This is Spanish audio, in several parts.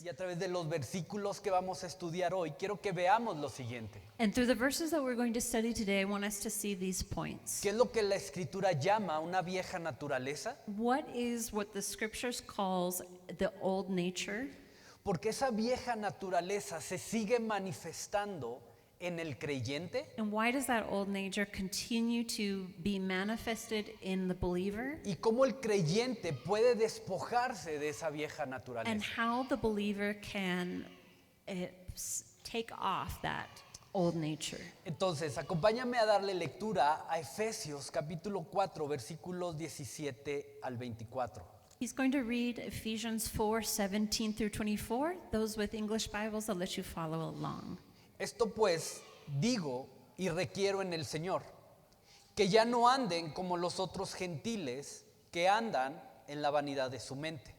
Y a través de los versículos que vamos a estudiar hoy, quiero que veamos lo siguiente. And through the verses that we're going to study today, I want us to see these points. ¿Qué es lo que la Escritura llama una vieja naturaleza? What is what the scriptures calls the old nature? Porque esa vieja naturaleza se sigue manifestando en el creyente. And why does that old nature continue to be manifested in the believer? Y cómo el creyente puede despojarse de esa vieja And naturaleza. how the believer can take off that old nature. Entonces, acompáñame a darle lectura a Efesios capítulo 4, versículos 17 al 24. He's going to read Ephesians 4:17 through 24. Those with English Bibles, I'll let you follow along. Esto pues digo y requiero en el Señor, que ya no anden como los otros gentiles que andan en la vanidad de su mente,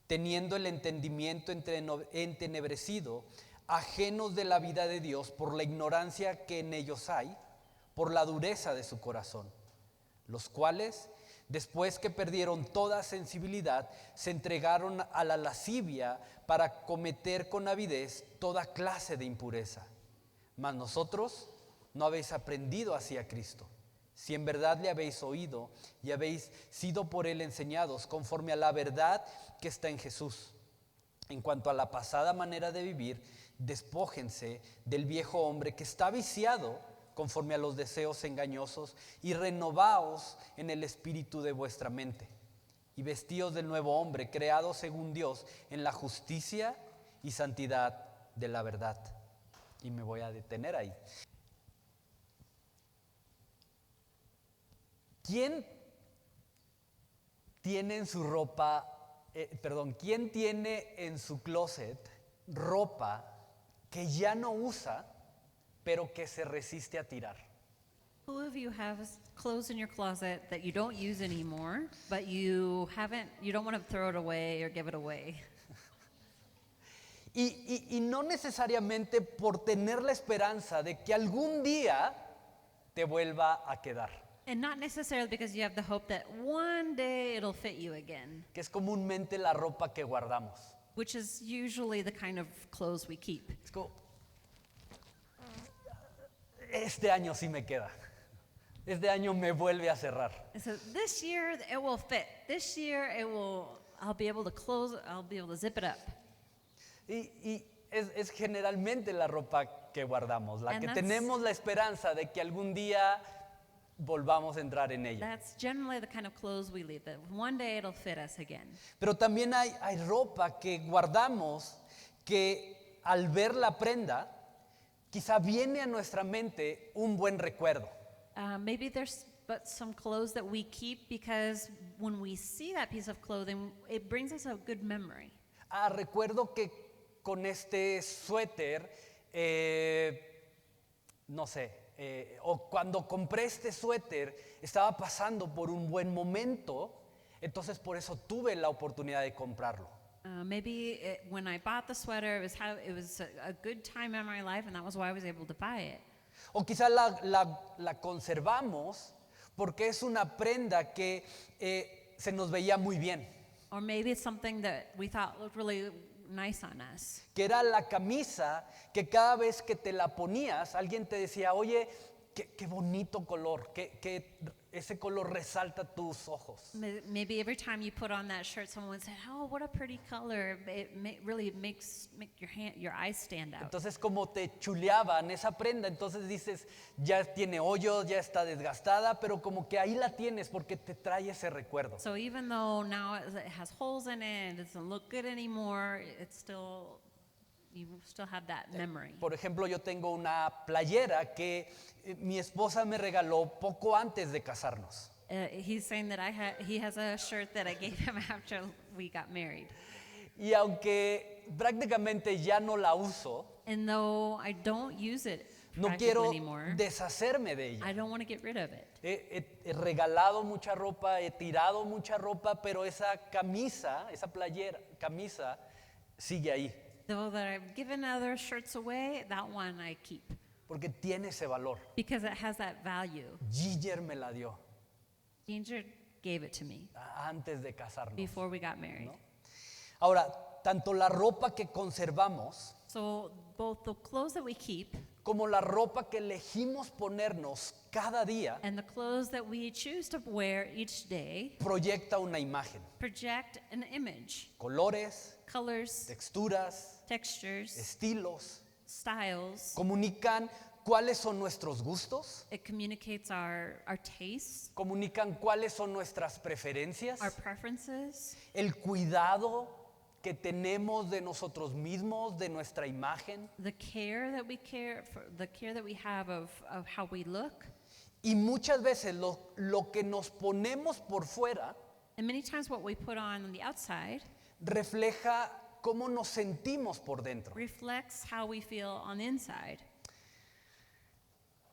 teniendo el entendimiento entenebrecido, ajenos de la vida de Dios por la ignorancia que en ellos hay, por la dureza de su corazón, los cuales, después que perdieron toda sensibilidad, se entregaron a la lascivia para cometer con avidez toda clase de impureza. Mas nosotros no habéis aprendido así a Cristo, si en verdad le habéis oído y habéis sido por él enseñados conforme a la verdad que está en Jesús. En cuanto a la pasada manera de vivir, despójense del viejo hombre que está viciado conforme a los deseos engañosos y renovaos en el espíritu de vuestra mente y vestíos del nuevo hombre creado según Dios en la justicia y santidad de la verdad. Y me voy a detener ahí. ¿Quién tiene en su quién tiene en su closet ropa que ya no usa, pero que se resiste a tirar? Who of you has clothes in your closet that you don't use anymore, but you don't want to throw it away or give it away? Y no necesariamente por tener la esperanza de que algún día te vuelva a quedar, And not necessarily because you have the hope that one day it'll fit you again, que es comúnmente la ropa que guardamos. which is usually the kind of clothes we keep. Es como, este año sí me queda, este año me vuelve a cerrar. And so this year it will fit. This year I'll be able to zip it up. Y es generalmente la ropa que guardamos, la And que that's- tenemos la esperanza de que algún día volvamos a entrar en ella. That's generally the kind of clothes we leave, that one day it'll fit us again. Pero también hay ropa que guardamos que al ver la prenda, quizá viene a nuestra mente un buen recuerdo. Maybe there's but some clothes that we keep because when we see that piece of clothing, it brings us a good memory. Recuerdo que con este suéter, no sé, o cuando compré este suéter, estaba pasando por un buen momento, entonces por eso tuve la oportunidad de comprarlo. When I bought the sweater, it was a good time in my life, and that was why I was able to buy it. O quizá la conservamos porque es una prenda que se nos veía muy bien, Or maybe it's something that we thought looked really nice on us. que era la camisa que cada vez que te la ponías, alguien te decía, oye, qué bonito color, que ese color resalta tus ojos. Maybe every time you put on that shirt, someone would say, "Oh, what a pretty color!" It really makes your eyes stand out. Entonces como te chuleaban esa prenda, entonces dices, ya tiene hoyos, ya está desgastada, pero como que ahí la tienes porque te trae ese recuerdo. So even though now it has holes in it, it doesn't look good anymore, you still have that memory. Por ejemplo, yo tengo una playera que mi esposa me regaló poco antes de casarnos. He's saying that he has a shirt that I gave him after we got married. Y aunque prácticamente ya no la uso, And though I don't use it no practically quiero anymore, deshacerme de ella. I don't want to get rid of it. He regalado mucha ropa, he tirado mucha ropa, pero esa camisa, esa camisa sigue ahí. Though that I've given other shirts away, that one I keep Porque tiene ese valor. because it has that value. Ginger me la dio Ginger gave it to me antes de casarnos. before we got married. ¿no? Ahora, tanto la ropa que conservamos So both the clothes that we keep como la ropa que elegimos ponernos cada día and the clothes that we choose to wear each day proyecta una imagen. project an image, Colores, colors, texturas, textures, estilos, styles. comunican cuáles son nuestros gustos, It communicates our tastes, comunican cuáles son nuestras preferencias, our preferences, el cuidado que tenemos de nosotros mismos, de nuestra imagen. the care that we have of how we look. Y muchas veces lo que nos ponemos por fuera And many times what we put on the outside refleja cómo nos sentimos por dentro. reflects how we feel on the inside.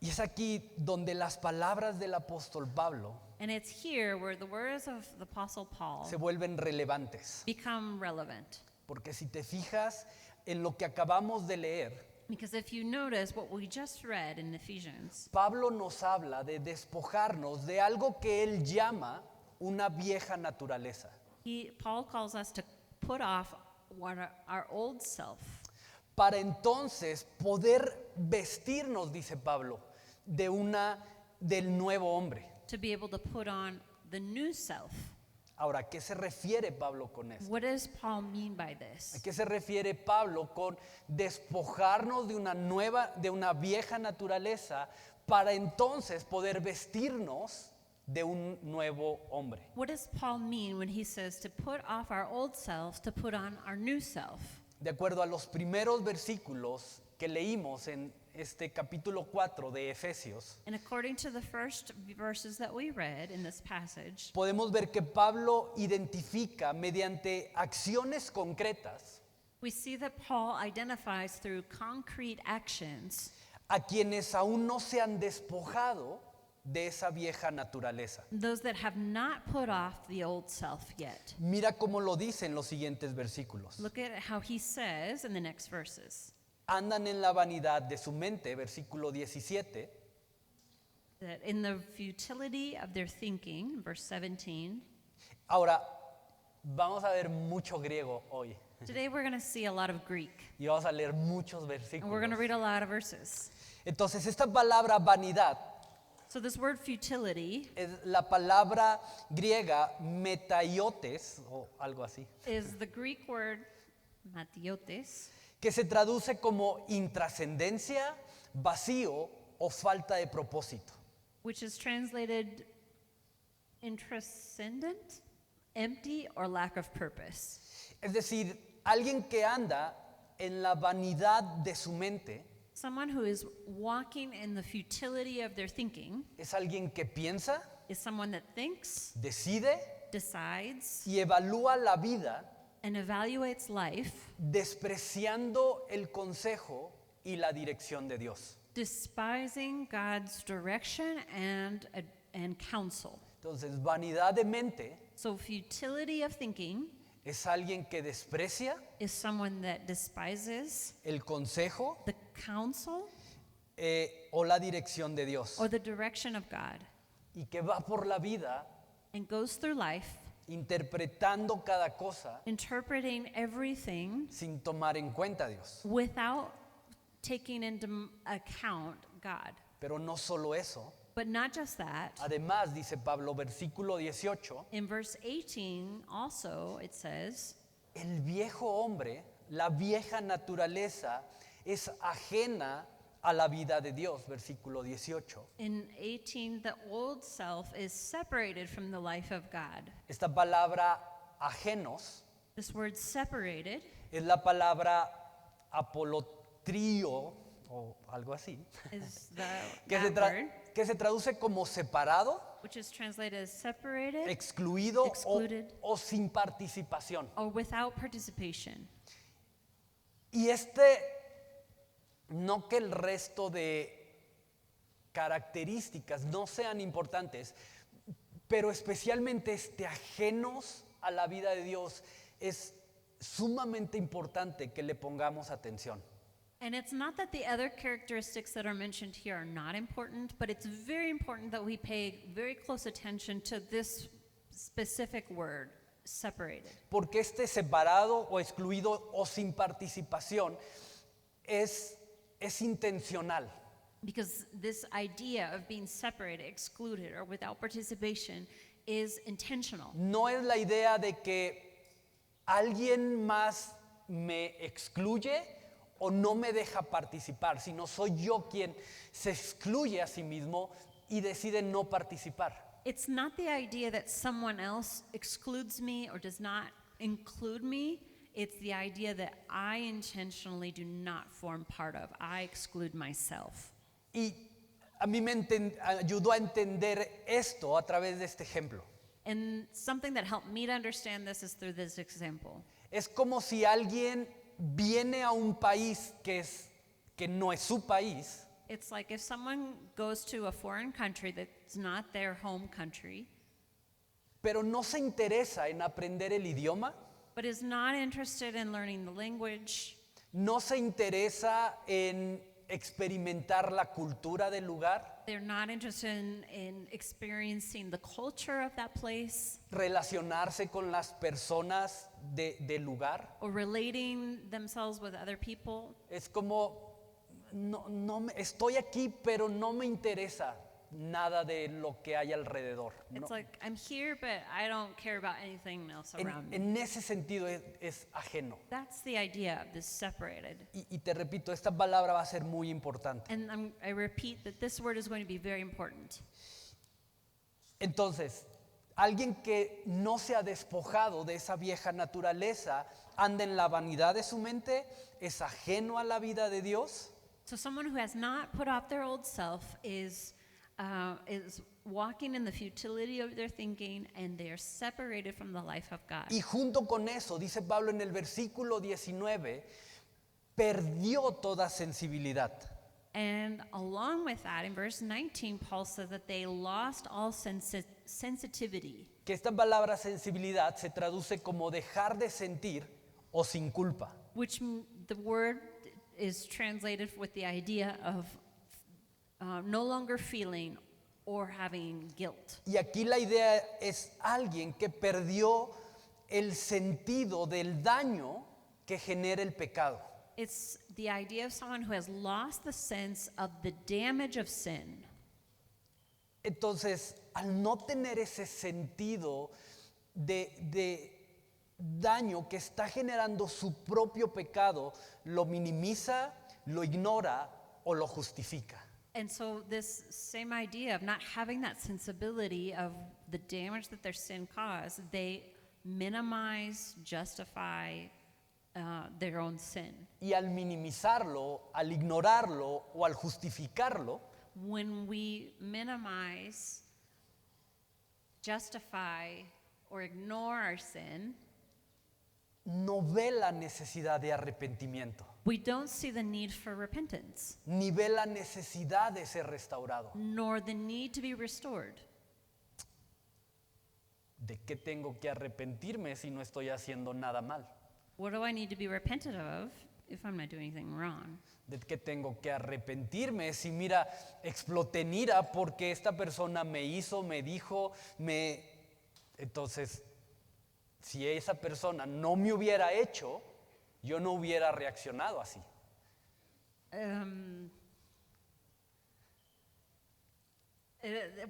Y es aquí donde las palabras del apóstol Pablo And it's here where the words of the Apostle Paul se vuelven relevantes. become relevant. Porque si te fijas en lo que acabamos de leer, Because if you notice what we just read in Ephesians, Pablo nos habla de despojarnos de algo que él llama una vieja naturaleza. Paul calls us to put off our old self, Para entonces poder vestirnos, dice Pablo, del nuevo hombre. to be able to put on the new self. Ahora, ¿a qué se refiere Pablo con esto? What does Paul mean by this? ¿A qué se refiere Pablo con despojarnos de una vieja naturaleza para entonces poder vestirnos de un nuevo hombre? What does Paul mean when he says to put off our old self to put on our new self? De acuerdo a los primeros versículos que leímos en este capítulo 4 de Efesios, And according to the first verses that we read in this passage, podemos ver que Pablo identifica mediante acciones concretas we see that Paul identifies through concrete actions a quienes aún no se han despojado de esa vieja naturaleza. those that have not put off the old self yet. Mira cómo lo dice en los siguientes versículos. Look at how he says in the next verses Andan en la vanidad de su mente, versículo 17, that in the futility of their thinking, verse 17. Ahora, vamos a ver mucho griego hoy Today we're going to see a lot of Greek, y vamos a leer muchos and we're going to versículos. read a lot of verses. Entonces, esta palabra vanidad So this word futility es la palabra griega metaiotes o algo así, is the Greek word matiotes, que se traduce como intrascendencia, vacío o falta de propósito. which is translated intrascendent, empty, or lack of purpose. Es decir, alguien que anda en la vanidad de su mente Someone who is walking in the futility of their thinking es alguien que piensa, is someone that thinks, decide decides, y evalúa la vida and evaluates life, despreciando el consejo y la dirección de Dios. despising God's direction and counsel. Entonces, vanidad de mente So futility of thinking es alguien que desprecia is someone that despises el consejo the counsel o la dirección de Dios or the direction of God y que va por la vida and goes through life interpretando cada cosa interpreting everything sin tomar en cuenta a Dios. without taking into account God. Pero no solo eso. But not just that. Además, dice Pablo, versículo 18, In verse 18 also it says, el viejo hombre, la vieja naturaleza, es ajena a la vida de Dios, versículo 18. in 18, the old self is separated from the life of God. Esta palabra ajenos This word separated es la palabra apolotrio o algo así, is que word, que se traduce como separado, which is translated as separated excluido Excluded. o sin participación. or without participation. Y no que el resto de características no sean importantes, pero especialmente ajenos a la vida de Dios es sumamente importante que le pongamos atención. And it's not that the other characteristics that are mentioned here are not important, but it's very important that we pay very close attention to this specific word. separated. Porque este separado o excluido o sin participación es intencional. Because this idea of being separated, excluded, or without participation is intentional. No es la idea de que alguien más me excluye o no me deja participar, sino soy yo quien se excluye a sí mismo y decide no participar. It's not the idea that someone else excludes me or does not include me. It's the idea that I intentionally do not form part of. I exclude myself. Y a mí me ayudó a entender esto a través de este ejemplo. And something that helped me to understand this is through this example. Es como si alguien viene a un país que no es su país It's like if someone goes to a foreign country that's not their home country, pero no se interesa en aprender el idioma, but is not interested in learning the language, no se interesa en experimentar la cultura del lugar, they're not interested in experiencing the culture of that place, relacionarse con las personas del lugar. or relating themselves with other people. Es como, estoy aquí, pero no me interesa nada de lo que hay alrededor. No. It's like, I'm here, but I don't care about anything else around me. En ese sentido es ajeno. That's the idea of this separated. Y te repito, esta palabra va a ser muy importante. And I repeat that this word is going to be very important. Entonces, alguien que no se ha despojado de esa vieja naturaleza, anda en la vanidad de su mente, es ajeno a la vida de Dios. So someone who has not put off their old self is walking in the futility of their thinking, and they are separated from the life of God. Y junto con eso, dice Pablo en el versículo 19, perdió toda sensibilidad. And along with that, in verse 19, Paul says that they lost all sensitivity. Que esta palabra sensibilidad se traduce como dejar de sentir o sin culpa. Which the word is translated with the idea of no longer feeling or having guilt. Y aquí la idea es alguien que perdió el sentido del daño que genera el pecado. It's the idea of someone who has lost the sense of the damage of sin. Entonces, al no tener ese sentido de daño que está generando su propio pecado, lo minimiza, lo ignora o lo justifica. And so this same idea of not having that sensibility of the damage that their sin caused, they minimize, justify their own sin. Y al minimizarlo, al ignorarlo o al justificarlo, When we minimize, justify, or ignore our sin, no ve la necesidad de arrepentimiento, we don't see the need for repentance, ni ve la necesidad de ser restaurado. nor the need to be restored. ¿De qué tengo que arrepentirme si no estoy haciendo nada mal? What do I need to be repentant of if I'm not doing anything wrong? ¿De qué tengo que arrepentirme si mira, exploté en ira porque esta persona me hizo, me dijo, Entonces, si esa persona no me hubiera hecho, yo no hubiera reaccionado así.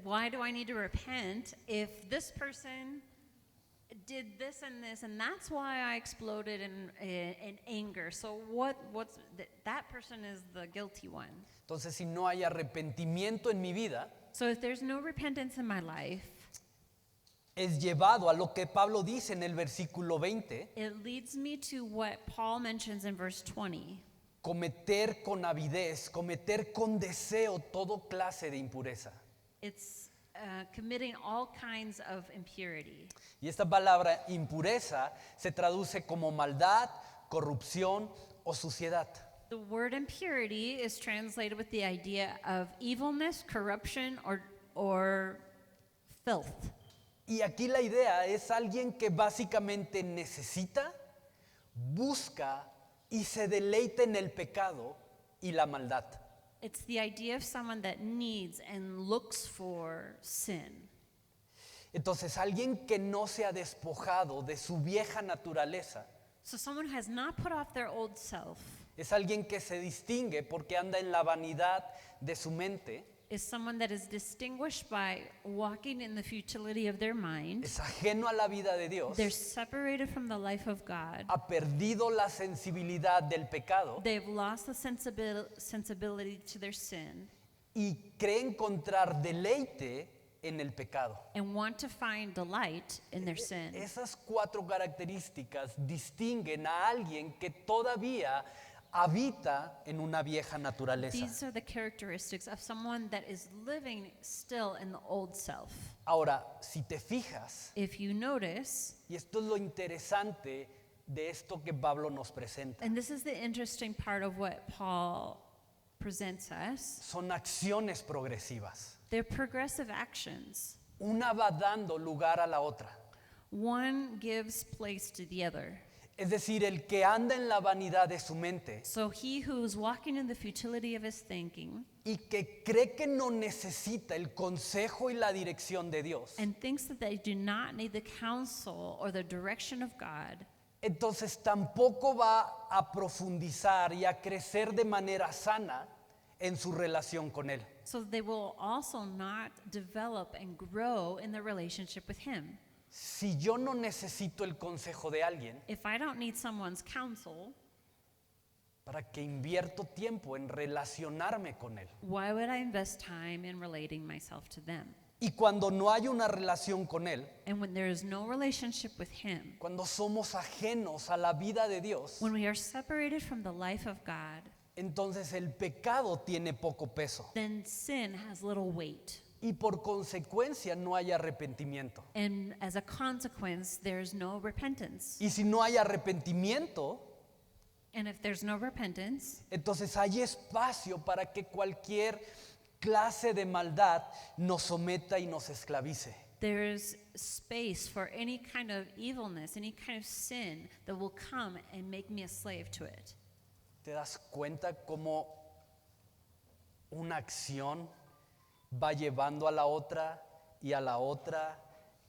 Why do I need to repent if this person did this and that's why I exploded in anger? So that person is the guilty one. Entonces, si no hay arrepentimiento en mi vida, So if there's no repentance in my life, es llevado a lo que Pablo dice en el versículo 20, it leads me to what Paul mentions in verse 20. cometer con avidez, cometer con deseo todo clase de impureza. It's committing all kinds of impurity. Y esta palabra impureza se traduce como maldad, corrupción o suciedad. The word impurity is translated with the idea of evilness, corruption, or filth. Y aquí la idea es alguien que básicamente necesita, busca y se deleita en el pecado y la maldad. It's the idea of someone that needs and looks for sin. Entonces, alguien que no se ha despojado de su vieja naturaleza So someone who has not put off their old self es alguien que se distingue porque anda en la vanidad de su mente, is someone that is distinguished by walking in the futility of their mind. es ajeno a la vida de Dios, They're separated from the life of God. ha perdido la sensibilidad del pecado They've lost the sensibility to their sin y cree encontrar deleite en el pecado. and want to find delight in their sin. Esas 4 características distinguen a alguien que todavía habita en una vieja naturaleza. These are the characteristics of someone that is living still in the old self. Ahora, si te fijas, If you notice, y esto es lo interesante de esto que Pablo nos presenta, and this is the interesting part of what Paul presents us, son acciones progresivas. they're progressive actions. Una va dando lugar a la otra. One gives place to the other. Es decir, el que anda en la vanidad de su mente So he who's walking in the futility of his thinking y que cree que no necesita el consejo y la dirección de Dios, and thinks that they do not need the counsel or the direction of God, entonces tampoco va a profundizar y a crecer de manera sana en su relación con Él. so they will also not develop and grow in their relationship with him. Si yo no necesito el consejo de alguien, If I don't need someone's counsel, ¿para qué invierto tiempo en relacionarme con Él? why would I invest time in relating myself to them? Y cuando no hay una relación con Él, And when there is no relationship with him, cuando somos ajenos a la vida de Dios, when we are separated from the life of God, entonces el pecado tiene poco peso then sin has little weight. y por consecuencia no hay arrepentimiento. And as a consequence, there's no repentance. Y si no hay arrepentimiento, And if there's no repentance, entonces hay espacio para que cualquier clase de maldad nos someta y nos esclavice. there's space for any kind of evilness, any kind of sin that will come and make me a slave to it. ¿Te das cuenta cómo una acción va llevando a la otra y a la otra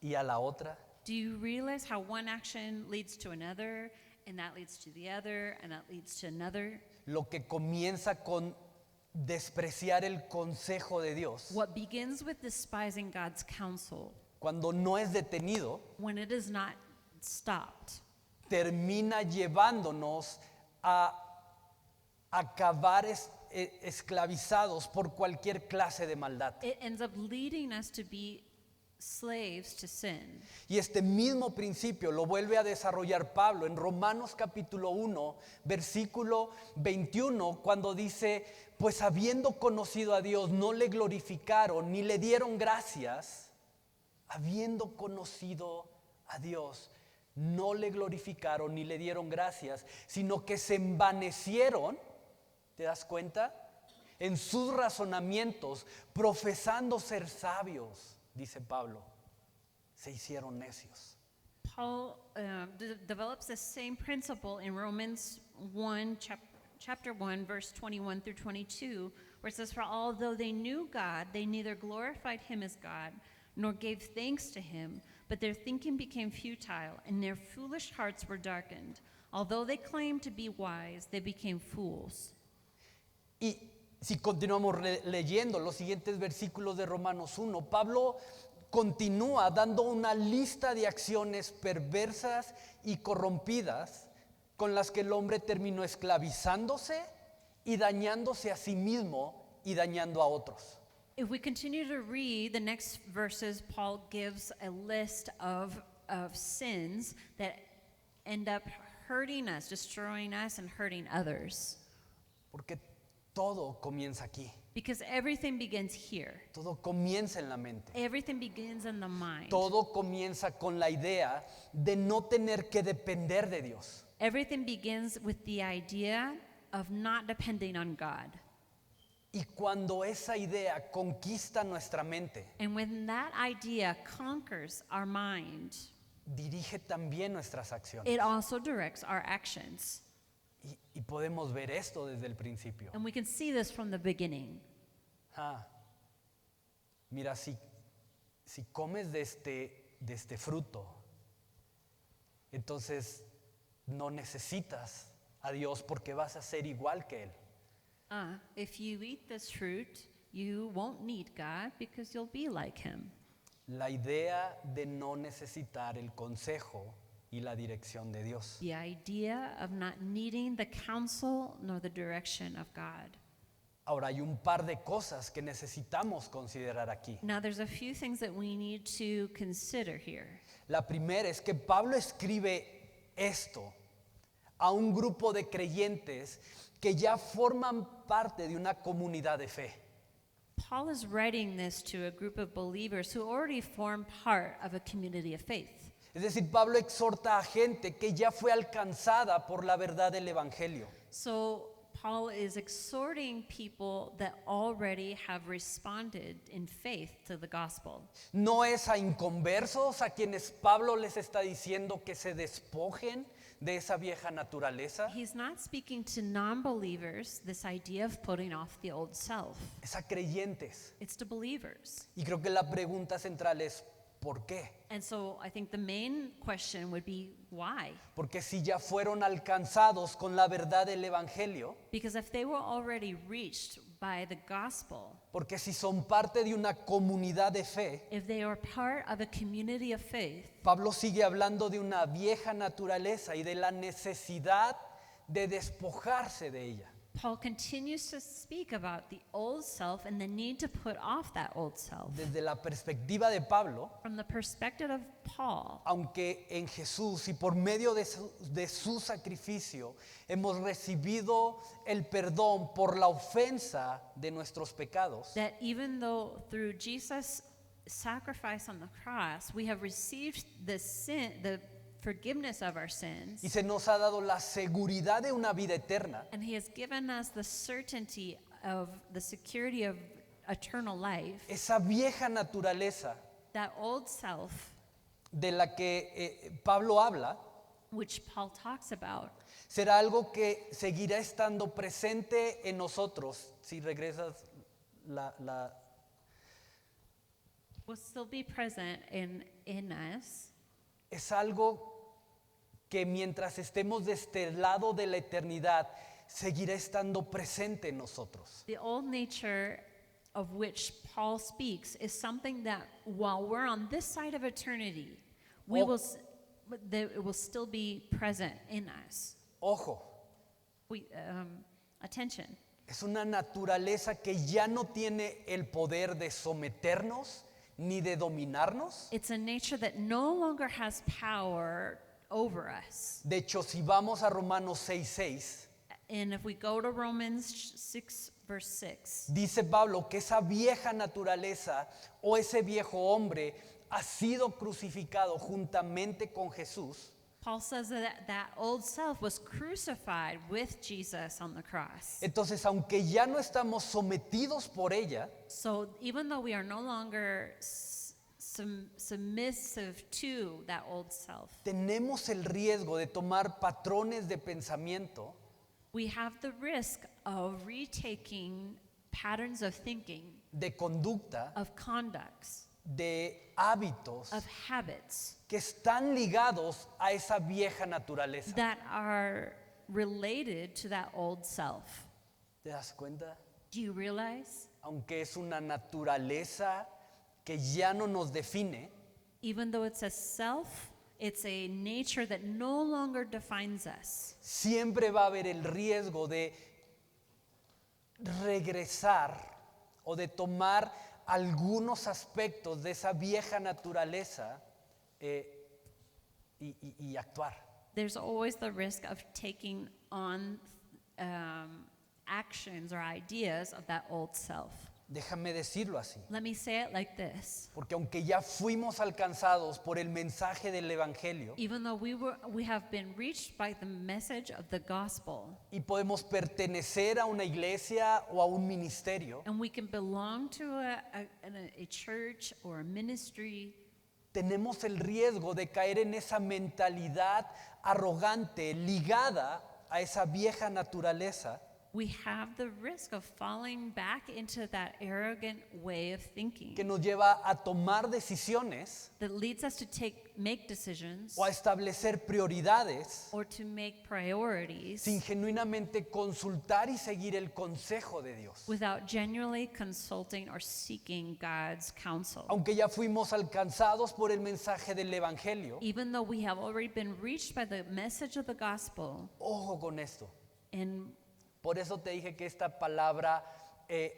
y a la otra? Do you realize how one action leads to another, and that leads to the other, and that leads to another? Lo que comienza con despreciar el consejo de Dios, What begins with despising God's counsel, cuando no es detenido, when it is not stopped, termina llevándonos a acabar esclavizados por cualquier clase de maldad. it ends up leading us to be slaves to sin. Y este mismo principio lo vuelve a desarrollar Pablo en Romanos capítulo 1, versículo 21, cuando dice, pues habiendo conocido a Dios, no le glorificaron ni le dieron gracias. Habiendo conocido a Dios, no le glorificaron ni le dieron gracias, sino que se envanecieron, ¿te das cuenta? En sus razonamientos, profesando ser sabios, dice Pablo, se hicieron necios. Paul develops the same principle in Romans 1, chapter 1, verse 21 through 22, where it says, for although they knew God, they neither glorified him as God, nor gave thanks to him, but their thinking became futile, and their foolish hearts were darkened. Although they claimed to be wise, they became fools. Y si continuamos leyendo los siguientes versículos de Romanos 1, Pablo continúa dando una lista de acciones perversas y corrompidas con las que el hombre terminó esclavizándose y dañándose a sí mismo y dañando a otros. If we continue to read the next verses, Paul gives a list of sins that end up hurting us, destroying us, and hurting others. Porque todo comienza aquí, Because everything begins here. todo comienza en la mente. Everything begins in the mind. Todo comienza con la idea de no tener que depender de Dios. Everything begins with the idea of not depending on God. Y cuando esa idea conquista nuestra mente, And when that idea conquers our mind, dirige también nuestras acciones. it also directs our actions. Y podemos ver esto desde el principio. And we can see this from the beginning. Mira, si comes de este fruto, entonces no necesitas a Dios porque vas a ser igual que Él. If you eat this fruit, you won't need God because you'll be like him. La idea de no necesitar el consejo y la dirección de Dios. The idea of not needing the counsel nor the direction of God. Ahora hay un par de cosas que necesitamos considerar aquí. Now, there's a few things that we need to consider here. La primera es que Pablo escribe esto a un grupo de creyentes que ya forman parte de una comunidad de fe. Paul is writing this to a group of believers who already form part of a community of faith. Es decir, Pablo exhorta a gente que ya fue alcanzada por la verdad del Evangelio. So Paul is exhorting people that already have responded in faith to the gospel. No es a inconversos a quienes Pablo les está diciendo que se despojen de esa vieja naturaleza. He's not speaking to non-believers, this idea of putting off the old self. Es a creyentes. It's to believers. Y creo que la pregunta central es ¿por qué? And so I think the main question would be why? Porque si ya fueron alcanzados con la verdad del Evangelio, Because if they were already reached by the gospel, porque si son parte de una comunidad de fe, if they are part of a community of faith, Pablo sigue hablando de una vieja naturaleza y de la necesidad de despojarse de ella. Paul continues to speak about the old self and the need to put off that old self. Desde la perspectiva de Pablo, From the perspective of Paul, aunque en Jesús y por medio de su sacrificio hemos recibido el perdón por la ofensa de nuestros pecados, that even though through Jesus' sacrifice on the cross, we have received the forgiveness of our sins, y se nos ha dado la seguridad de una vida eterna, and he has given us the certainty of the security of eternal life, esa vieja naturaleza that old self, de la que Pablo habla, which Paul talks about, será algo que seguirá estando presente en nosotros. Si regresas will still be present in us. es algo que mientras estemos de este lado de la eternidad, seguirá estando presente en nosotros. The old nature of which Paul speaks is something that while we're on this side of eternity, Oh. it will still be present in us. Ojo, Attention. es una naturaleza que ya no tiene el poder de someternos ni de dominarnos. It's a nature that no longer has power over us. De hecho, si vamos a Romanos 6:6, And if we go to Romans 6, verse 6, dice Pablo que esa vieja naturaleza o ese viejo hombre ha sido crucificado juntamente con Jesús. Paul says that old self was crucified with Jesus on the cross. Entonces, aunque ya no estamos sometidos por ella, So even though we are no longer submissive to that old self, tenemos el riesgo de tomar patrones de pensamiento we have the risk of retaking patterns of thinking, de conducta, of conducts, de hábitos of habits que están ligados a esa vieja naturaleza. that are related to that old self. ¿Te das cuenta? Do you realize? Aunque es una naturaleza que ya no nos define, Even though it's a self, it's a nature that no longer defines us. siempre va a haber el riesgo de regresar o de tomar algunos aspectos de esa vieja naturaleza y actuar. There's always the risk of taking on actions or ideas of that old self. Déjame decirlo así, Let me say it like this. porque aunque ya fuimos alcanzados por el mensaje del Evangelio Even though we have been reached by the message of the gospel, y podemos pertenecer a una iglesia o a un ministerio, and we can belong to a church or a ministry, tenemos el riesgo de caer en esa mentalidad arrogante ligada a esa vieja naturaleza we have the risk of falling back into that arrogant way of thinking que nos lleva a tomar decisiones that leads us to make decisions o a establecer prioridades or to make priorities sin genuinamente consultar y seguir el consejo de Dios. without genuinely consulting or seeking God's counsel. Aunque ya fuimos alcanzados por el mensaje del Evangelio, Even though we have already been reached by the message of the gospel, ojo con esto. and Por eso te dije que esta palabra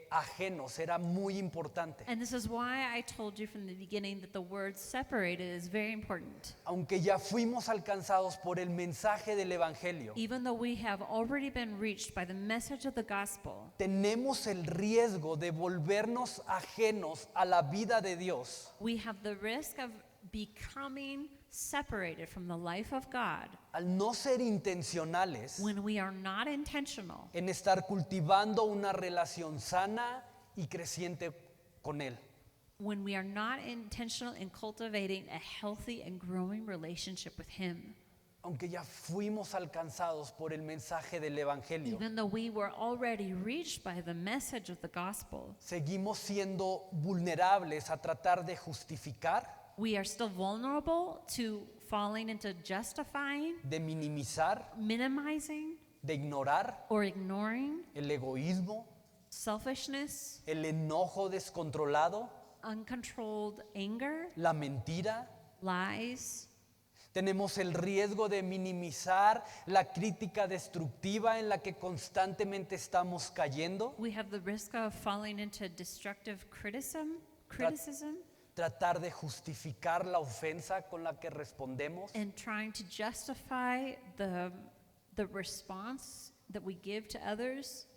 ajenos era muy importante. this is why I told you from the beginning that the word separated is very important. Aunque ya fuimos alcanzados por el mensaje del Evangelio, Even though we have already been reached by the message of the gospel, tenemos el riesgo de volvernos ajenos a la vida de Dios we have the risk of becoming separated from the life of God al no ser intencionales when we are not intentional en estar cultivando una relación sana y creciente con Él. when we are not intentional in cultivating a healthy and growing relationship with Him. Aunque ya fuimos alcanzados por el mensaje del Evangelio, Even though we were already reached by the message of the gospel, seguimos siendo vulnerables a tratar de justificar, we are still vulnerable to falling into justifying, de minimizar, minimizing, de ignorar or ignoring el egoísmo, selfishness, el enojo descontrolado, uncontrolled anger, la mentira. lies. Tenemos el riesgo de minimizar la crítica destructiva en la que constantemente estamos cayendo, We have the risk of falling into destructive criticism, tratar de justificar la ofensa con la que respondemos, and trying to justify the response that we give to others.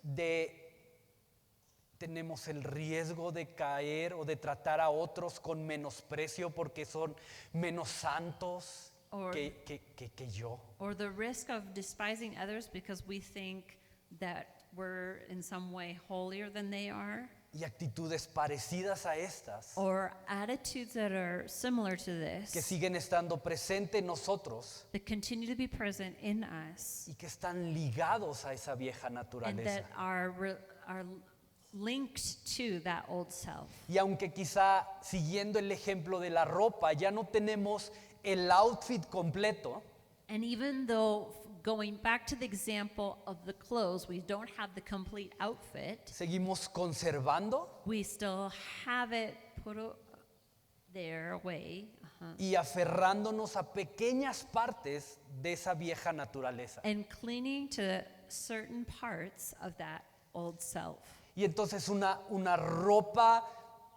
tenemos el riesgo de caer o de tratar a otros con menosprecio porque son menos santos Or- que yo. Or the risk of despising others because we think that we're in some way holier than they are. Y actitudes parecidas a estas Or attitudes that are similar to que this, siguen estando presentes en nosotros that continue to be present in us, y que están ligados a esa vieja and naturaleza. that are linked to that old self. Y aunque quizá siguiendo el ejemplo de la ropa ya no tenemos el outfit completo, And even though, going back to the example of the clothes, we don't have the complete outfit, seguimos conservando we still have it put there away. y aferrándonos a pequeñas partes de esa vieja naturaleza. And clinging to certain parts of that old self. Y entonces una ropa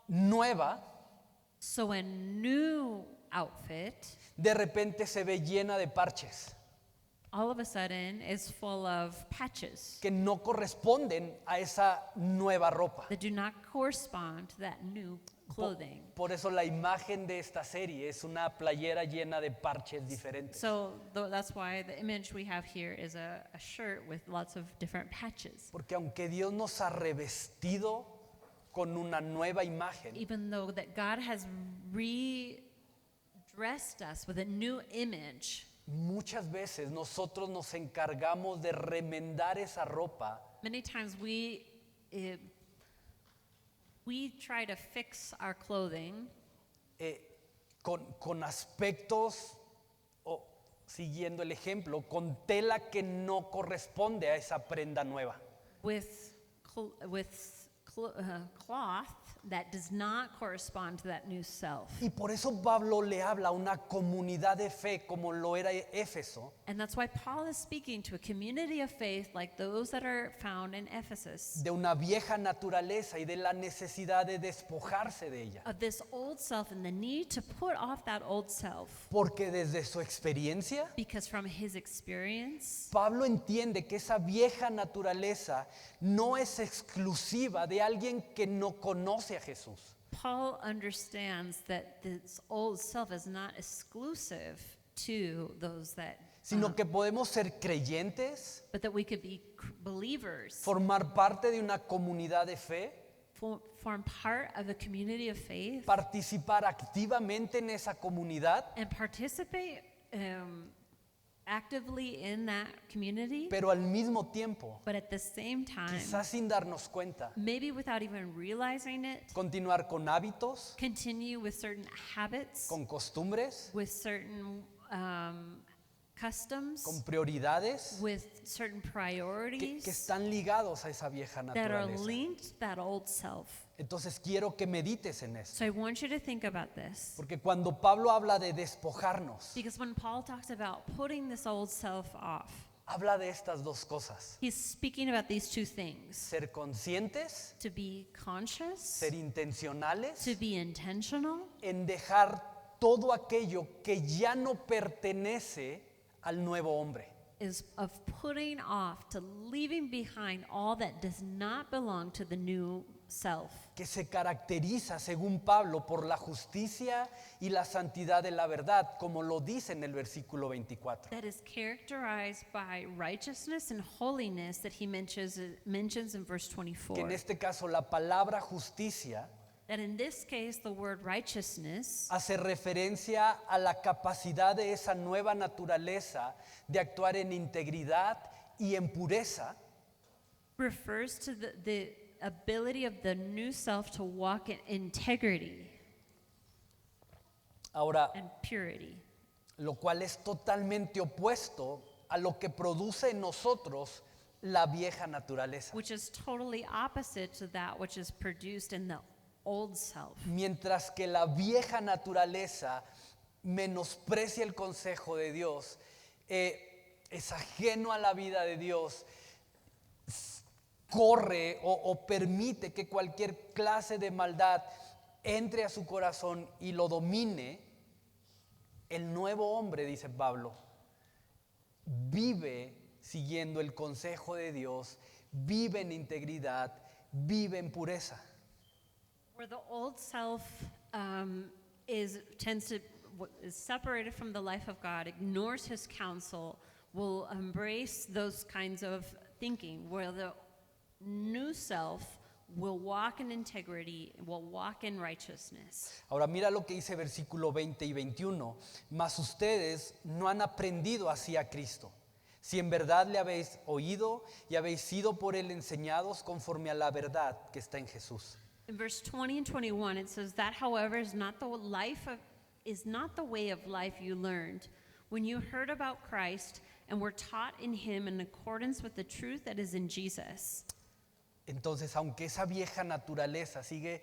nueva So a new outfit, de repente se ve llena de parches all of a sudden, is full of patches que no corresponden a esa nueva ropa. that do not correspond to that new clothing. Por eso la imagen de esta serie es una playera llena de parches diferentes. So that's why the image we have here is a shirt with lots of different patches. Porque aunque Dios nos ha revestido con una nueva imagen, Even though that God has redressed us with a new image, muchas veces nosotros nos encargamos de remendar esa ropa many times we try to fix our clothing con aspectos, o siguiendo el ejemplo, con tela que no corresponde a esa prenda nueva. with cloth that does not correspond to that new self. Y por eso Pablo le habla a una comunidad de fe como lo era Éfeso, And that's why Paul is speaking to a community of faith like those that are found in Ephesus, de una vieja naturaleza y de la necesidad de despojarse de ella. of this old self and the need to put off that old self. Porque desde su experiencia, Because from his experience, Pablo entiende que esa vieja naturaleza no es exclusiva de alguien que no conoce a Jesús, Paul understands that this old self is not exclusive to those that, sino que podemos ser creyentes, but that we could be believers, formar parte de una comunidad de fe, form part of a community of faith, participar activamente en esa comunidad and participate actively in that community, pero al mismo tiempo, but at the same time, quizás sin darnos cuenta, maybe without even realizing it, continuar con hábitos, continue with certain habits, con costumbres, with certain customs, con prioridades with certain que priorities están ligados a esa vieja that are naturaleza. linked to that old self. Entonces quiero que medites en eso, So I want you to think about this. porque cuando Pablo habla de despojarnos, Because when Paul talks about putting this old self off, habla de estas dos cosas: he's speaking about these two things: ser conscientes, to be conscious, ser intencionales to be intentional, en dejar todo aquello que ya no pertenece al nuevo hombre. is of putting off, to leaving behind all that does not belong to the new self, Que se caracteriza, según Pablo, por la justicia y la santidad de la verdad, como lo dice en el versículo 24. that is characterized by righteousness and holiness that he mentions in verse Que 24. en este caso la palabra justicia That in this case, the word righteousness hace referencia a la capacidad de esa nueva naturaleza de actuar en integridad y en pureza, refers to the ability of the new self to walk in integrity ahora, and purity, lo cual es totalmente opuesto a lo que produce en nosotros la vieja naturaleza. which is totally opposite to that which is produced in the old self. Mientras que la vieja naturaleza menosprecia el consejo de Dios, es ajeno a la vida de Dios, corre o permite que cualquier clase de maldad entre a su corazón y lo domine, el nuevo hombre, dice Pablo, vive siguiendo el consejo de Dios, vive en integridad, vive en pureza. Where the old self is separated from the life of God, ignores His counsel, will embrace those kinds of thinking. Where the new self will walk in integrity, will walk in righteousness. Ahora mira lo que dice versículo 20 y 21. Mas ustedes no han aprendido así a Cristo. Si en verdad le habéis oído y habéis sido por él enseñados conforme a la verdad que está en Jesús. In verse 20 and 21, it says that, however, is not the way of life you learned when you heard about Christ and were taught in Him in accordance with the truth that is in Jesus. Entonces, aunque esa vieja naturaleza sigue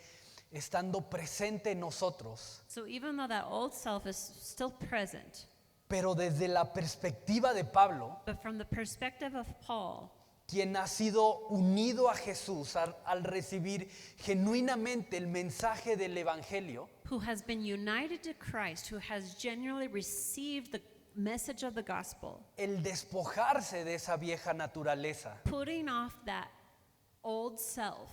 estando presente en nosotros, So even though that old self is still present, pero desde la perspectiva de Pablo, but from the perspective of Paul, quien ha sido unido a Jesús al recibir genuinamente el mensaje del Evangelio, who has been united to Christ, who has genuinely received the message of the gospel, el despojarse de esa vieja naturaleza putting off that old self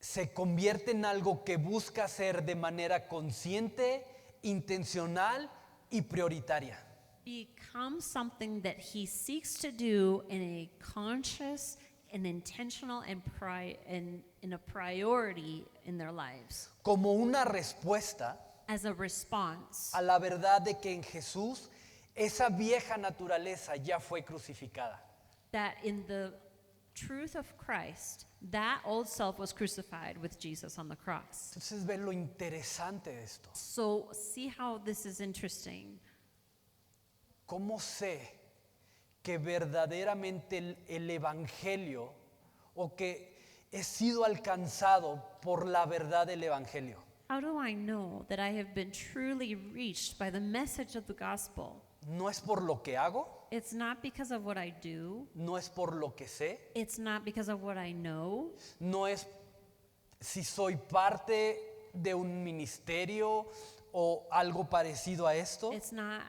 se convierte en algo que busca hacer de manera consciente, intencional y prioritaria. becomes something that he seeks to do in a conscious and intentional and in a priority in their lives, Como una respuesta as a response a la verdad de que en Jesús esa vieja naturaleza ya fue crucificada. that in the truth of Christ, that old self was crucified with Jesus on the cross. Entonces ve lo interesante de esto. So see how this is interesting. ¿Cómo sé que verdaderamente el Evangelio o que he sido alcanzado por la verdad del Evangelio? How do I know that I have been truly reached by the message of the gospel? No es por lo que hago, It's not because of what I do. no es por lo que sé, It's not because of what I know. no es si soy parte de un ministerio o algo parecido a esto. It's not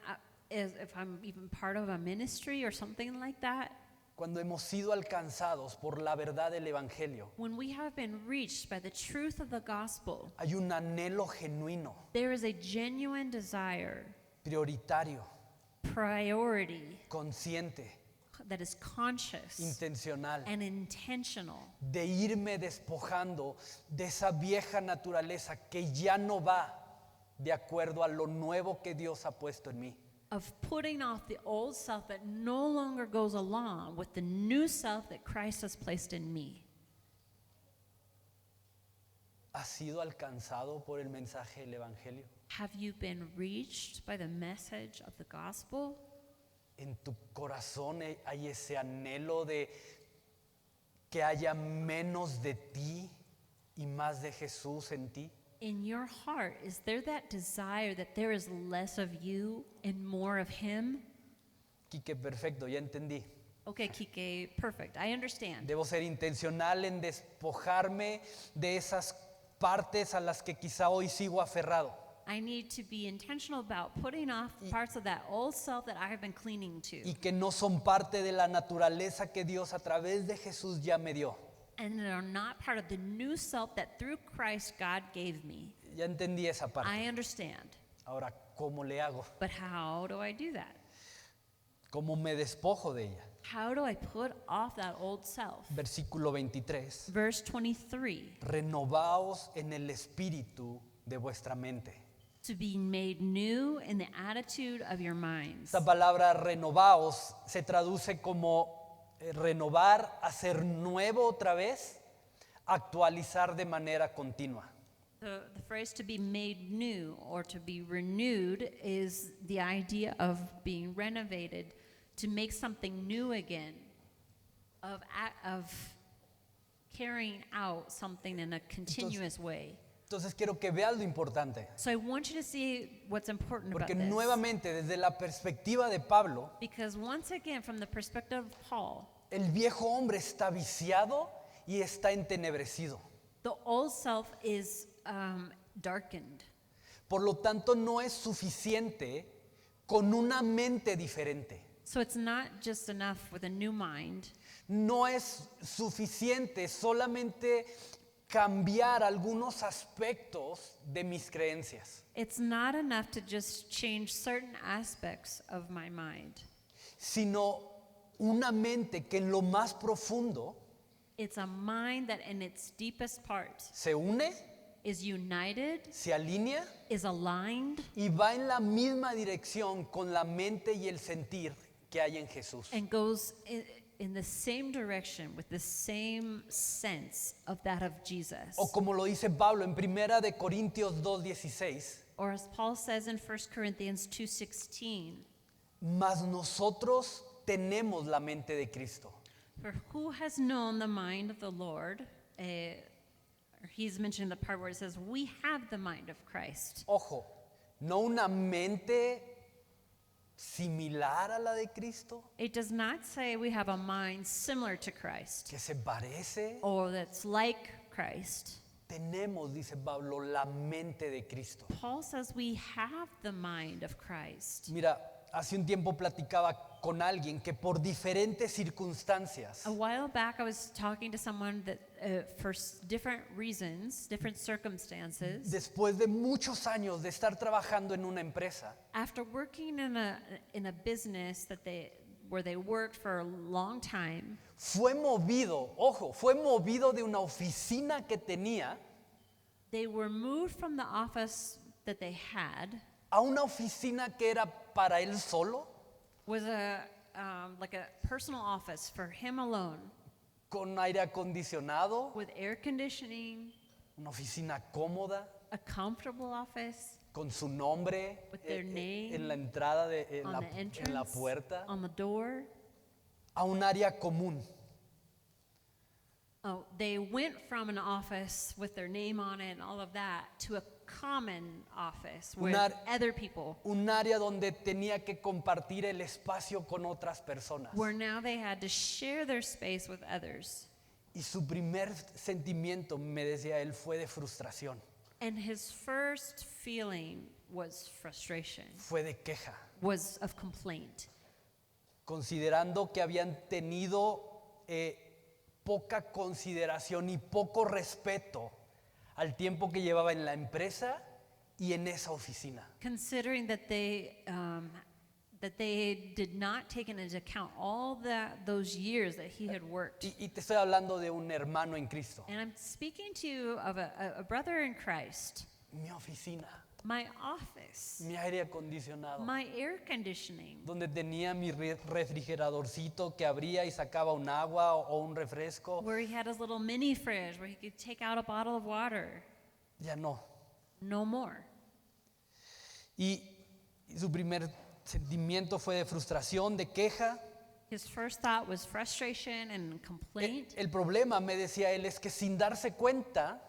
as if I'm even part of a ministry or something like that. Cuando hemos sido alcanzados por la verdad del Evangelio, When we have been reached by the truth of the gospel, hay un anhelo genuino, there is a genuine desire, prioritario, priority consciente, that is conscious intencional, and intentional de irme despojando de esa vieja naturaleza que ya no va de acuerdo a lo nuevo que Dios ha puesto en mí. of putting off the old self that no longer goes along with the new self that Christ has placed in me. ¿Has sido alcanzado por el mensaje del Evangelio? Have you been reached by the message of the gospel? En tu corazón hay ese anhelo de que haya menos de ti y más de Jesús en ti. In your heart, is there that desire that there is less of you and more of him? Quique, perfecto, ya entendí. Okay, Kike, perfect. I understand. Debo ser intencional en despojarme de esas partes a las que quizá hoy sigo aferrado. I need to be intentional about putting off parts of that old self that I have been clinging to. Y que no son parte de la naturaleza que Dios a través de Jesús ya me dio. And that are not part of the new self that through Christ God gave me. Ya entendí esa parte. I understand. Ahora, ¿cómo le hago? But how do I do that? ¿Cómo me despojo de ella? How do I put off that old self? Versículo 23. Verse 23. Renovaos en el espíritu de vuestra mente. To be made new in the attitude of your minds. Esta palabra renovaos se traduce como renovar, hacer nuevo otra vez, actualizar de manera continua. The phrase to be made new or to be renewed is the idea of being renovated, to make something new again, of carrying out something in a continuous way. Entonces quiero que veas lo importante, So I want you to see what's important about porque this. nuevamente desde la perspectiva de Pablo, Because once again, from the perspective of Paul, el viejo hombre está viciado y está entenebrecido. the old self is darkened. Por lo tanto, no es suficiente con una mente diferente. So it's not just enough with a new mind. No es suficiente solamente cambiar algunos aspectos de mis creencias, It's not enough to just change certain aspects of my mind. sino una mente que en lo más profundo It's a mind that in its deepest part se une, is united, se alinea is aligned, y va en la misma dirección con la mente y el sentir que hay en Jesús. and goes in the same direction with the same sense of that of Jesus. O como lo dice Pablo en Primera de Corintios 2:16, Or as Paul says in 1 Corinthians 2:16, mas nosotros tenemos la mente de Cristo. for who has known the mind of the Lord? Or he's mentioning the part where it says, we have the mind of Christ. Ojo, no una mente similar a la de Cristo, It does not say we have a mind similar to Christ que se parece. or that's like Christ. Tenemos, dice Pablo, la mente de Cristo. Paul says we have the mind of Christ. Mira, hace un tiempo platicaba con alguien que por diferentes circunstancias A while back, I was talking to someone that, for different reasons, different circumstances, después de muchos años de estar trabajando en una empresa, after working in a business where they worked for a long time, fue movido de una oficina que tenía they were moved from the office that they had, a una oficina que era para él solo, was like a personal office for him alone, con aire acondicionado, with air conditioning, una oficina cómoda, a comfortable office, con su nombre with their name en la entrada, on the entrance, en la puerta, on the door. a un área común. Oh, they went from an office with their name on it and all of that to a common office with other people, Un área donde tenía que compartir el espacio con otras personas. where now they had to share their space with others. Y su primer sentimiento, me decía él, fue de frustración, And his first feeling was frustration, fue de queja, was of complaint, considerando que habían tenido poca consideración y poco respeto al tiempo que llevaba en la empresa y en esa oficina. considering that they did not take into account all those years that he had worked. Y te estoy hablando de un hermano en Cristo. And I'm speaking to you of a brother in Christ. Mi oficina, my office, mi aire acondicionado, my air conditioning, donde tenía mi refrigeradorcito que abría y sacaba un agua o un refresco. where he had his little mini fridge where he could take out a bottle of water. Ya no. No more. Y su primer sentimiento fue de frustración, de queja. His first thought was frustration and complaint. El problema, me decía él, es que sin darse cuenta,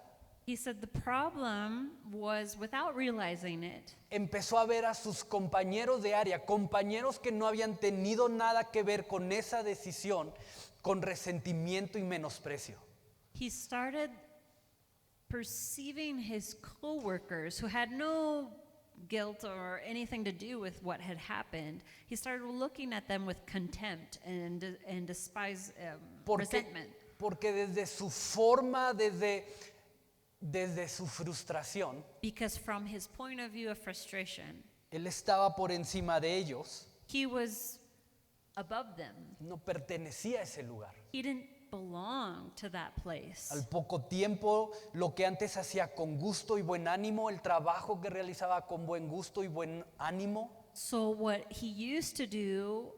He said the problem was, without realizing it, empezó a ver a sus compañeros de área, compañeros que no habían tenido nada que ver con esa decisión, con resentimiento y menosprecio. he started perceiving his coworkers who had no guilt or anything to do with what had happened. He started looking at them with contempt and despise, resentment. Porque desde su forma, desde su frustración, Because from his point of view of frustration, él estaba por encima de ellos, he was above them. no pertenecía a ese lugar. He didn't belong to that place. Al poco tiempo, lo que antes hacía con gusto y buen ánimo, el trabajo que realizaba con buen gusto y buen ánimo, So what he used to do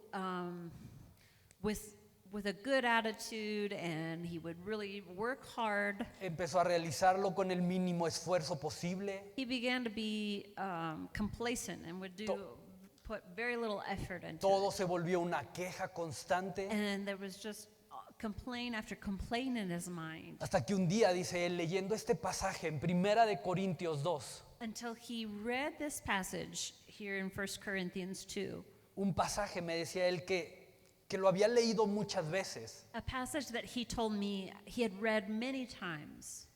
with a good attitude, and he would really work hard, empezó a realizarlo con el mínimo esfuerzo posible. he began to be complacent and would put very little effort into Todo it. se volvió una queja constante. And there was just complaint after complaint in his mind, Hasta que un día, dice él, leyendo este pasaje en Primera de Corintios 2, until he read this passage here in 1 Corinthians 2, un pasaje, me decía él, que lo había leído muchas veces. a passage that he told me he had read many times.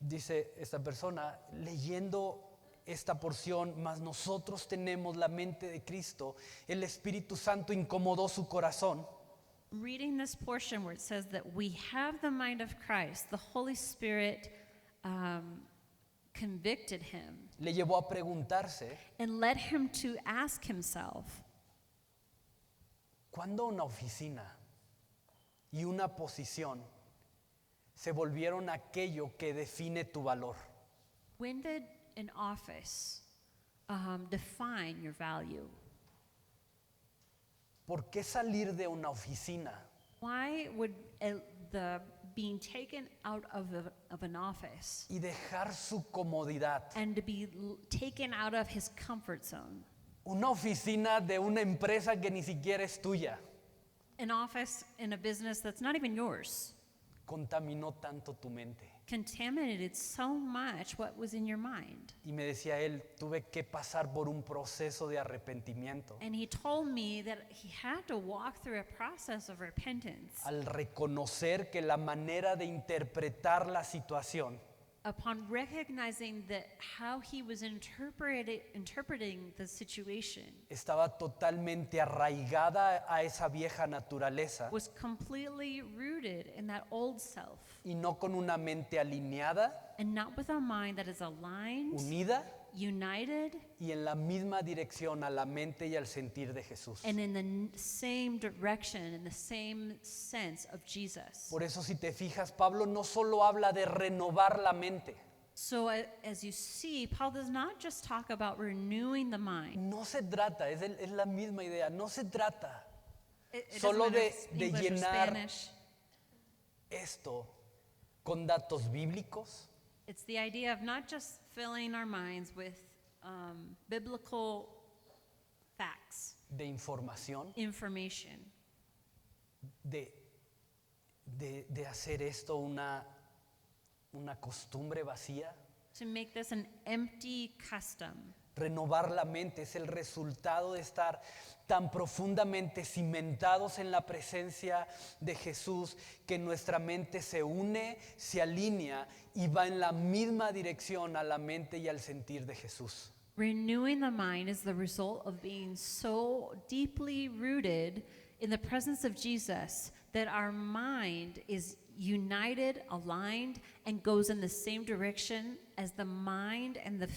Dice esta persona, leyendo esta porción, mas nosotros tenemos la mente de Cristo, el Espíritu Santo incomodó su corazón. Reading this portion where it says that we have the mind of Christ, the Holy Spirit convicted him Le llevó a preguntarse, and led him to ask himself, ¿cuándo una oficina y una posición se volvieron aquello que define tu valor? when did an office define your value? ¿Por qué salir de una oficina Why would the being taken out of an office y dejar su comodidad? and to be taken out of his comfort zone? Una oficina de una empresa que ni siquiera es tuya An office in a business that's not even yours contaminó tanto tu mente. contaminated so much what was in your mind. Y me decía él, tuve que pasar por un proceso de arrepentimiento. And he told me that he had to walk through a process of repentance Al reconocer que la manera de interpretar la situación upon recognizing that how he was interpreting the situation estaba totalmente arraigada a esa vieja naturaleza was completely rooted in that old self y no con una mente alineada, and not with a mind that is aligned, unida united, y en la misma dirección a la mente y al sentir de Jesús. and in the same direction, in the same sense of Jesus. Por eso, si te fijas, Pablo no solo habla de renovar la mente. So as you see, Paul does not just talk about renewing the mind. No se trata, es la misma idea, no se trata It doesn't solo matter if it's de English or llenar Spanish. esto con datos bíblicos, It's the idea of not just filling our minds with biblical facts, de información, information, de hacer esto una costumbre vacía. to make this an empty custom. Renovar la mente es el resultado de estar tan profundamente cimentados en la presencia de Jesús que nuestra mente se une, se alinea y va en la misma dirección a la mente y al sentir de Jesús. Renewing the mind is the result of being so deeply rooted in the presence of Jesus that our mind is united, aligned, and goes in the same direction as the mind and the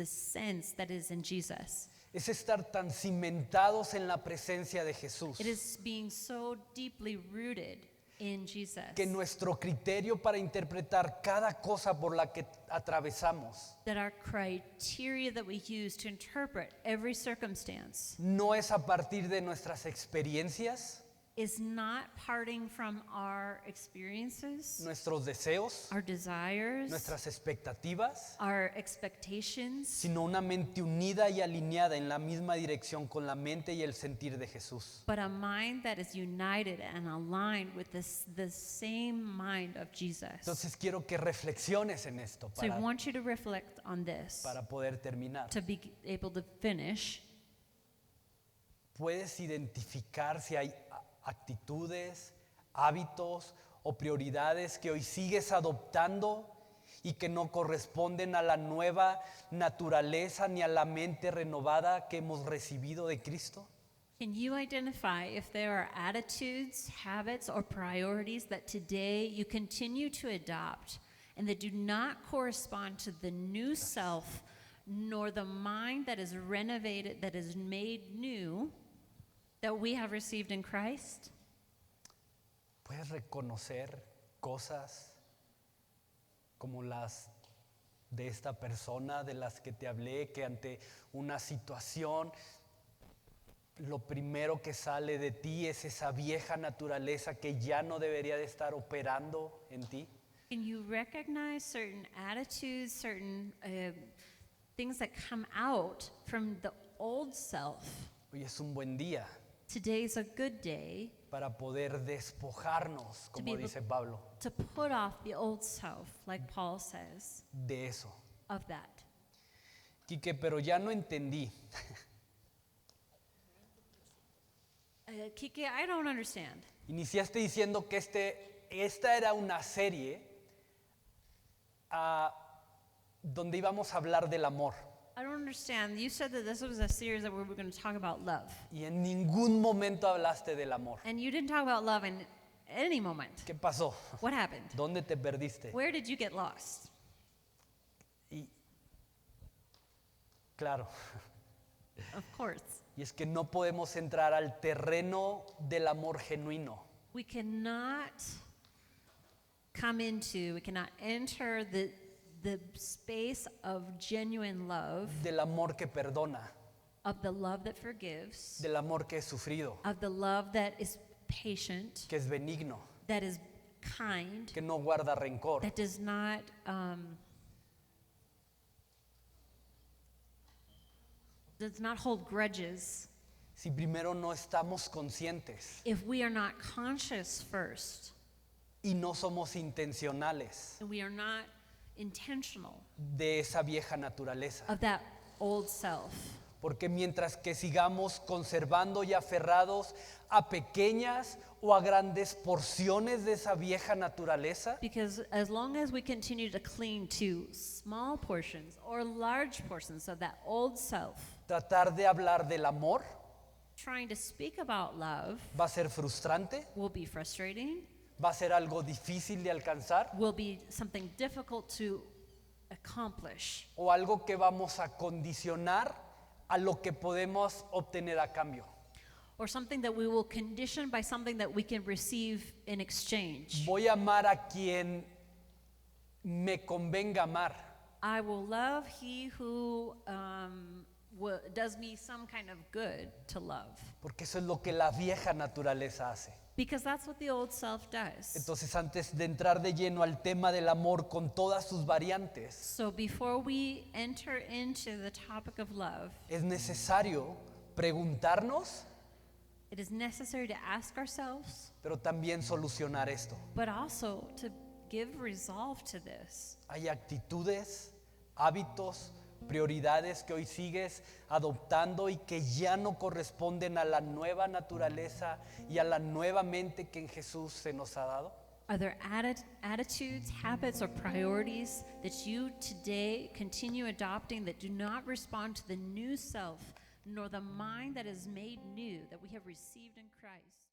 sense that is in Jesus. Es estar tan cimentados en la presencia de Jesús It is being so deeply rooted in Jesus. Que nuestro criterio para interpretar cada cosa por la que atravesamos That our criteria that we use to interpret every circumstance no es a partir de nuestras experiencias, is not parting from our experiences, nuestros deseos, our desires, nuestras expectativas, our expectations, sino una mente unida y alineada en la misma dirección con la mente y el sentir de Jesús. but a mind that is united and aligned with the same mind of Jesus. Entonces quiero que reflexiones en esto So I want you to reflect on this para poder terminar. to be able to finish. Puedes identificar si hay actitudes, hábitos o prioridades que hoy sigues adoptando y que no corresponden a la nueva naturaleza ni a la mente renovada que hemos recibido de Cristo. Can you identify if there are attitudes, habits, or priorities that today you continue to adopt and that do not correspond to the new self, nor the mind that is renovated, that is made new, that we have received in Christ? Puedes reconocer cosas como las de esta persona de las que te hablé, que ante una situación lo primero que sale de ti es esa vieja naturaleza que ya no debería de estar operando en ti. Can you recognize certain attitudes, certain things that come out from the old self? Hoy es un buen día Today's a good day para poder despojarnos, be como able- dice Pablo, to put off the old self, like Paul says, de eso. of that. Quique, pero ya no entendí. Kike, I don't understand. Iniciaste diciendo que esta era una serie donde íbamos a hablar del amor. I don't understand. You said that this was a series that we were going to talk about love. Y en ningún momento hablaste del amor. And you didn't talk about love in any moment. ¿Qué pasó? What happened? ¿Dónde te perdiste? Where did you get lost? Y claro, Of course. y es que no podemos entrar al terreno del amor genuino We cannot enter the space of genuine love, del amor que perdona, of the love that forgives, del amor que es sufrido, of the love that is patient, que es benigno, that is kind, que no guarda rencor. that does not hold grudges. Si primero no estamos conscientes If we are not conscious first, y no somos intencionales and we are not intentional de esa vieja naturaleza. of that old self, Porque mientras que sigamos conservando y aferrados a pequeñas o a grandes porciones de esa vieja naturaleza, because as long as we continue to cling to small portions or large portions of that old self, tratar de hablar del amor trying to speak about love va a ser frustrante, will be frustrating, va a ser algo difícil de alcanzar will be something difficult to accomplish, o algo que vamos a condicionar a lo que podemos obtener a cambio. or something that we will condition by something that we can receive in exchange. Voy a amar a quien me convenga amar. I will love he who does me some kind of good to love, Porque eso es lo que la vieja naturaleza hace. because that's what the old self does. Entonces, antes de entrar de lleno al tema del amor con todas sus variantes, So before we enter into the topic of love, es necesario preguntarnos, it is necessary to ask ourselves, pero también solucionar esto. but also to give resolve to this. Hay actitudes, hábitos, prioridades que hoy sigues adoptando y que ya no corresponden a la nueva naturaleza y a la nueva mente que en Jesús se nos ha dado. Are there attitudes, habits, or priorities that you today continue adopting that do not respond to the new self, nor the mind that is made new that we have received in Christ?